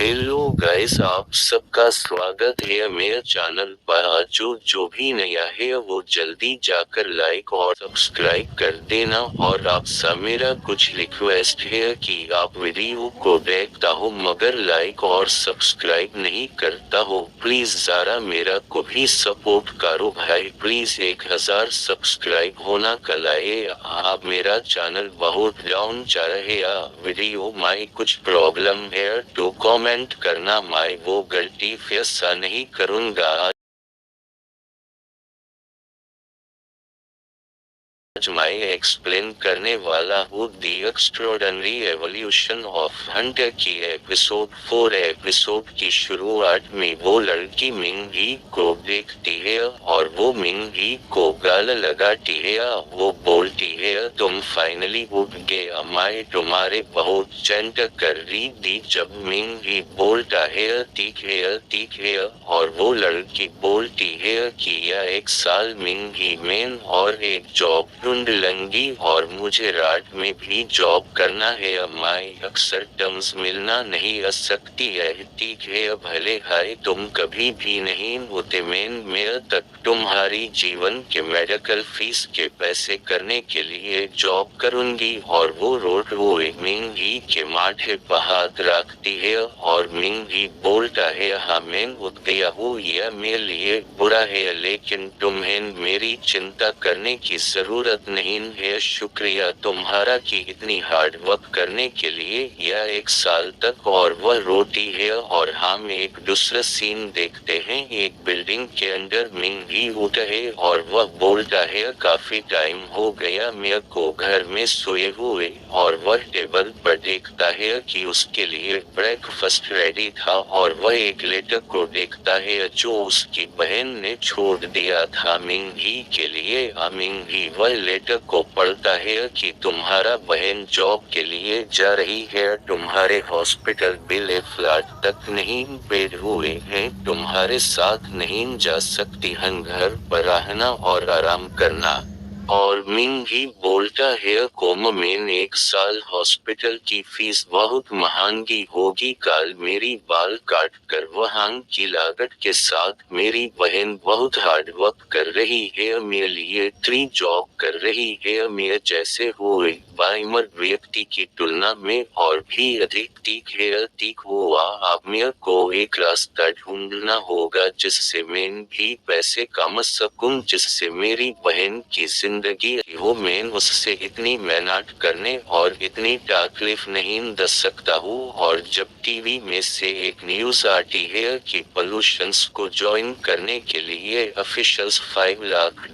Hello guys, आप सबका स्वागत है मेरे चैनल पर। जो भी नया है वो जल्दी जाकर लाइक और सब्सक्राइब कर देना। और आपसे मेरा कुछ रिक्वेस्ट है कि आप वीडियो को देखता हो मगर लाइक और सब्सक्राइब नहीं करता हो, प्लीज जरा मेरा को भी सपोर्ट करो भाई। प्लीज 1000 सब्सक्राइब होना कलाए। आप मेरा चैनल बहुत डाउन जा रहे हैं, वीडियो में कुछ प्रॉब्लम है तो कमेंट करना, मैं वो गलती फिर से नहीं करूंगा। आज मैं एक्सप्लेन करने वाला हूँ दी एक्स्ट्राऑर्डिनरी एवोल्यूशन ऑफ हंटर की एपिसोड 4। एपिसोड की शुरुआत में वो लड़की मिंगी को देखती है और वो मिंगी को गाल लगाती है। वो बोलती है, तुम फाइनली उठ गए, मैं तुम्हारे बहुत चिंता कर रही थी। जब मिंगी बोलता है ठीक है और वो लड़की बोलती है कि यह 1 साल मिंगी में और एक जॉब ढूंढ लूंगी और मुझे रात में भी जॉब करना है। मैं अक्सर टर्म्स मिलना नहीं आ सकती है। ठीक है भले हाय, तुम कभी भी नहीं होते मैं तक तुम्हारी जीवन के मेडिकल फीस के पैसे करने के लिए जॉब करूंगी। और वो रोड हुए मिंगी के माथे पर हाथ रखती है और मिंगी बोलता है, हाँ मैं उठ गया हूँ, यह मेरे लिए बुरा है लेकिन तुम्हें मेरी चिंता करने की जरूरत नहीं है। शुक्रिया तुम्हारा कि इतनी हार्ड वर्क करने के लिए यह 1 साल तक। और वह रोती है और हम एक दूसरा सीन देखते हैं। एक बिल्डिंग के अंदर मिंगी उठा है और वह बोलता है, काफी टाइम हो गया मेरे को घर में सोए हुए। और वह टेबल पर देखता है कि उसके लिए ब्रेकफास्ट रेडी था और वह एक लेटर को देखता है जो उसकी बहन ने छोड़ दिया था मिंगी के लिए। मिंगी वह लेटर को पढ़ता है कि तुम्हारा बहन जॉब के लिए जा रही है, तुम्हारे हॉस्पिटल बिल फ्लैट तक नहीं पेड हुए हैं, तुम्हारे साथ नहीं जा सकती हैं, घर पर रहना और आराम करना। और मिंगी बोलता है, में 1 साल हॉस्पिटल की फीस बहुत महंगी होगी, कल मेरी बाल काट कर वहाँ की लागत के साथ मेरी बहन बहुत हार्ड वर्क कर रही है, मेरे लिए 3 जॉब कर रही है, मैं जैसे हुए बाइमर व्यक्ति की तुलना में और भी अधिक ठीक हुआ। अब मेरे को एक रास्ता ढूंढना होगा जिससे मैं भी पैसे कमा सकूं, जिससे मेरी बहन की जिंदगी हो। मैं उससे इतनी मेहनत करने और इतनी तकलीफ नहीं दे सकता हूँ। और जब टीवी में से एक न्यूज आती है कि पोल्यूशंस को ज्वाइन करने के लिए ऑफिशियल्स $5 लाख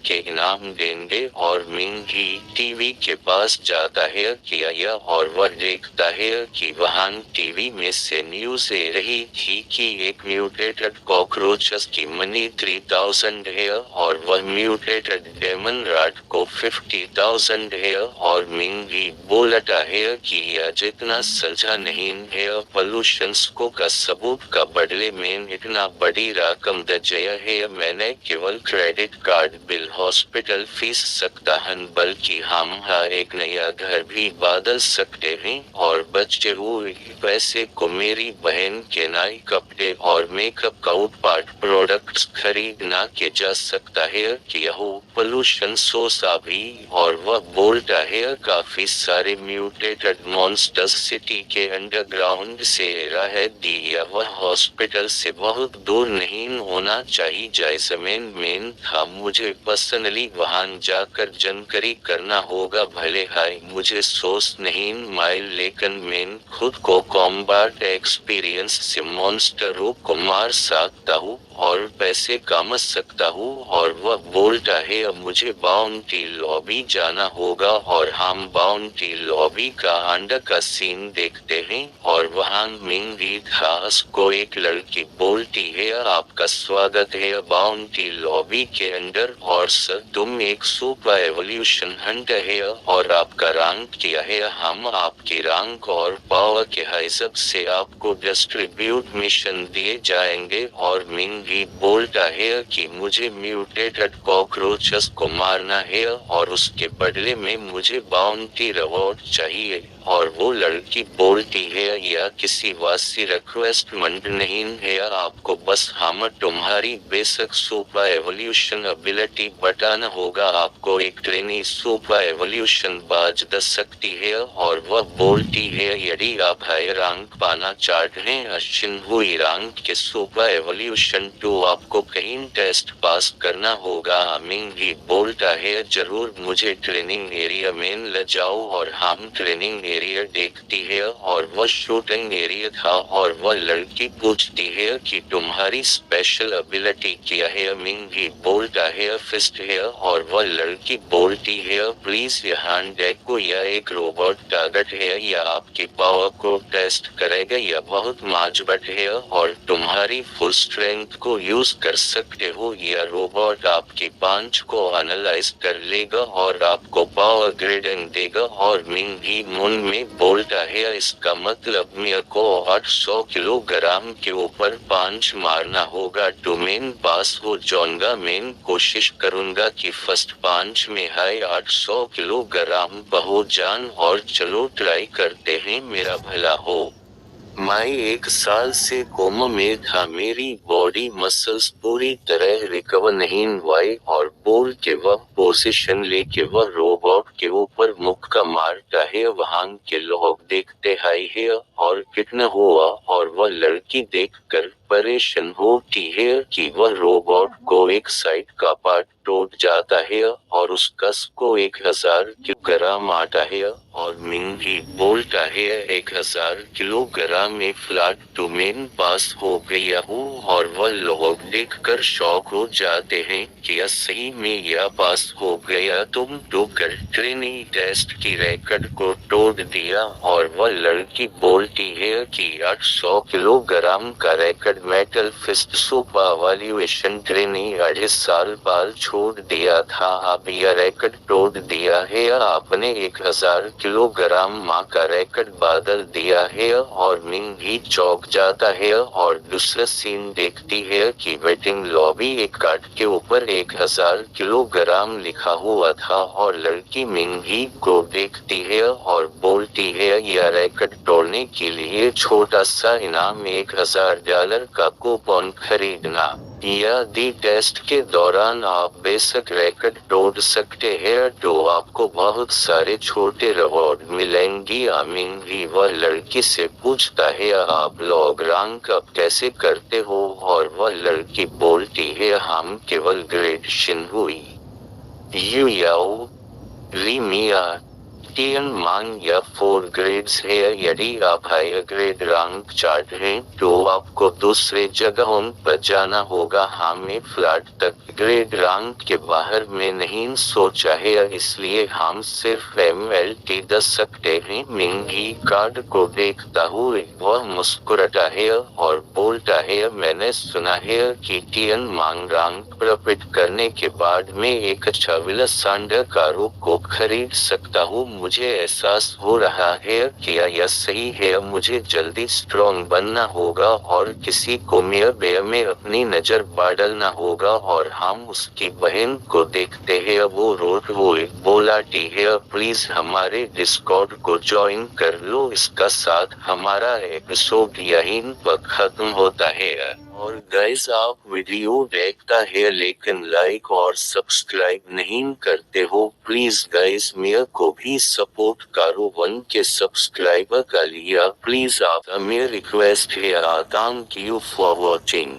के इनाम देंगे और मिंगी टीवी के पास जाता है किया और वह देखता है कि वहाँ टीवी में से न्यूज दे रही थी कि एक म्यूटेटेड कॉकरोचेस की मनी 3000 है और वह म्यूटेटेड डेमन रैट को 50,000 है। और मिंगी बोलता है कि यह जितना सजा नहीं है पोल्यूशंस को का सबूत का बदले में इतना बड़ी रकम दिया है, मैंने केवल credit card bill hospital fees सकता है, बल्कि हम एक नया घर भी बदल सकते हैं और बचे हुए पैसे को मेरी बहन के नए कपड़े और मेकअप का उत्पाद प्रोडक्ट्स खरीदना के जा सकता है कि यह पोल्यूशन सोसा भी। और वह बोलता है, काफी सारे म्यूटेटेड मॉन्स्टर्स सिटी के अंडरग्राउंड से रह दिया, वह हॉस्पिटल से बहुत दूर नहीं होना चाहिए जैसे में था, मुझे पर्सनली वहां जाकर जानकारी करना होगा। भले हाय मुझे सोच नहीं माइल लेकिन मैं खुद को कॉम्बैट एक्सपीरियंस से मॉन्स्टरों को मार सकता हूँ और पैसे कमा सकता हूँ। और वह बोलता है, मुझे बाउंटी लॉबी जाना होगा और हम बाउंटी लॉबी का अंदर का सीन देखते हैं और वहाँ मिंगी खास को एक लड़की बोलती है, आपका स्वागत है बाउंटी लॉबी के अंदर और सर तुम एक सुपर एवोल्यूशन हंटर है और आपका रैंक क्या है, हम आपके रैंक और पावर के हिसाब से आपको डिस्ट्रीब्यूट मिशन दिए जाएंगे। और मिंगी बोलता है कि मुझे म्यूटेटेड कॉकरोचेस को मारना है और उसके बदले में मुझे बाउंटी रिवॉर्ड चाहिए। और वो लड़की बोलती है या किसी वासी रिक्वेस्टमेंट नहीं है, आपको बस हम तुम्हारी बेसिक सुपर एवोल्यूशन एबिलिटी बताना होगा। आपको एक ट्रेनी सुपर एवोल्यूशन बाज दे सकती है और वह बोलती है यदि आप हाई रैंक पाना चाहते हैं अश्विन हुई रैंक के सुपर एवोल्यूशन तो आपको कहीं टेस्ट पास करना होगा। मिंग भी बोलता है जरूर, मुझे ट्रेनिंग एरिया में ले जाओ और हम ट्रेनिंग एरिया देखती है और वह शूटिंग एरिया था और वह लड़की पूछती है कि तुम्हारी स्पेशल एबिलिटी क्या है। मिंग भी बोलता है फिस्ट है और वह लड़की बोलती है प्लीज यहाँ देखो, यह एक रोबोट टारगेट है या आपकी पावर को टेस्ट करेगा, यह बहुत मजबूत है और तुम्हारी फुल स्ट्रेंथ को यूज कर सकते हो। यह रोबोट आपकी पंच को एनालाइज कर लेगा और आपको पावर ग्रेडिंग देगा। और मिंग भी मन में बोलता है इसका मतलब मेरे को 800 किलोग्राम के ऊपर पंच मारना होगा तो मैं पास हो जाऊंगा। मैं कोशिश करूंगा कि फर्स्ट पंच में हाई 800 किलोग्राम पहुंच जान और चलो ट्राई करते हैं, मेरा भला हो। मैं 1 साल से कोमा में था, मेरी बॉडी मसल्स पूरी तरह रिकवर नहीं हुई और बोल के वह पोजीशन लेके वह रोबोट के ऊपर मुक्का मारता है। वहां के लोग देखते है और कितना हुआ और वह लड़की देखकर परेशान होती है कि वह रोबोट को एक साइड का पार्ट टूट जाता है और उसका को 1000 किलोग्राम आता है और मिंग भी बोलता है 1000 किलोग्राम में फ्लैट तो मैं पास हो गया हूँ और वह लोग देखकर शॉक हो जाते हैं कि यह सही में यह पास हो गया, तुम तो कर ट्रेनिंग टेस्ट की रिकॉर्ड को तोड़ दिया। और वह लड़की बोलती है कि 800 किलोग्राम का record metal fist super valuation training 2.5 साल बाद छोड़ दिया था, अब यह रिकॉर्ड तोड़ दिया है, आपने 1000 किलोग्राम माँ का रिकॉर्ड बदल दिया है। और मिंग भी चौंक जाता है और दूसरा सीन देखती है कि वेटिंग लॉबी एक कार्ड के ऊपर 1000 किलोग्राम लिखा हुआ था और लड़की मिंग भी को देखती है और बोलती है यह रिकॉर्ड तोड़ने के लिए छोटा सा इनाम $1000 का कूपन खरीदना। यदि टेस्ट के दौरान आप बेसिक रिकॉर्ड तोड़ सकते हैं तो आपको बहुत सारे छोटे रिवॉर्ड मिलेंगी। मिंग भी वह लड़की से पूछता है आप लोग रैंक अप कैसे करते हो और वह लड़की बोलती है हम केवल ग्रेडेशन हुई यू याओ रीमिया टीएन मांग या 4 ग्रेड्स है, यदि आप हायर ग्रेड रैंक चार्ट हैं तो आपको दूसरे जगहों पर जाना होगा, हमें फ्लैट तक ग्रेड रैंक के बाहर में नहीं सोचा है इसलिए हम सिर्फ MLT दे सकते हैं। मिंग ही कार्ड को देखता हुए वह मुस्कुराता है और बोलता है मैंने सुना है कि टीएन मांग रैंक प्राप्त करने के बाद में एक अच्छा विलासांडर कारों को खरीद सकता हूँ। मुझे एहसास हो रहा है कि यह सही है, मुझे जल्दी स्ट्रॉन्ग बनना होगा और किसी को मेरे बेर में अपनी नजर बदलना होगा। और हम उसकी बहन को देखते हैं, वो रोड हुए बोलाती है प्लीज हमारे डिस्कॉर्ड को ज्वाइन कर लो, इसका साथ हमारा एपिसोड यहीं पर खत्म होता है। और गाइस आप वीडियो देखता है लेकिन लाइक और सब्सक्राइब नहीं करते हो, प्लीज गाइस मेरे को भी सपोर्ट करो, 1 के सब्सक्राइबर का लिया प्लीज, आप मेरी रिक्वेस्ट है। Thank you for watching.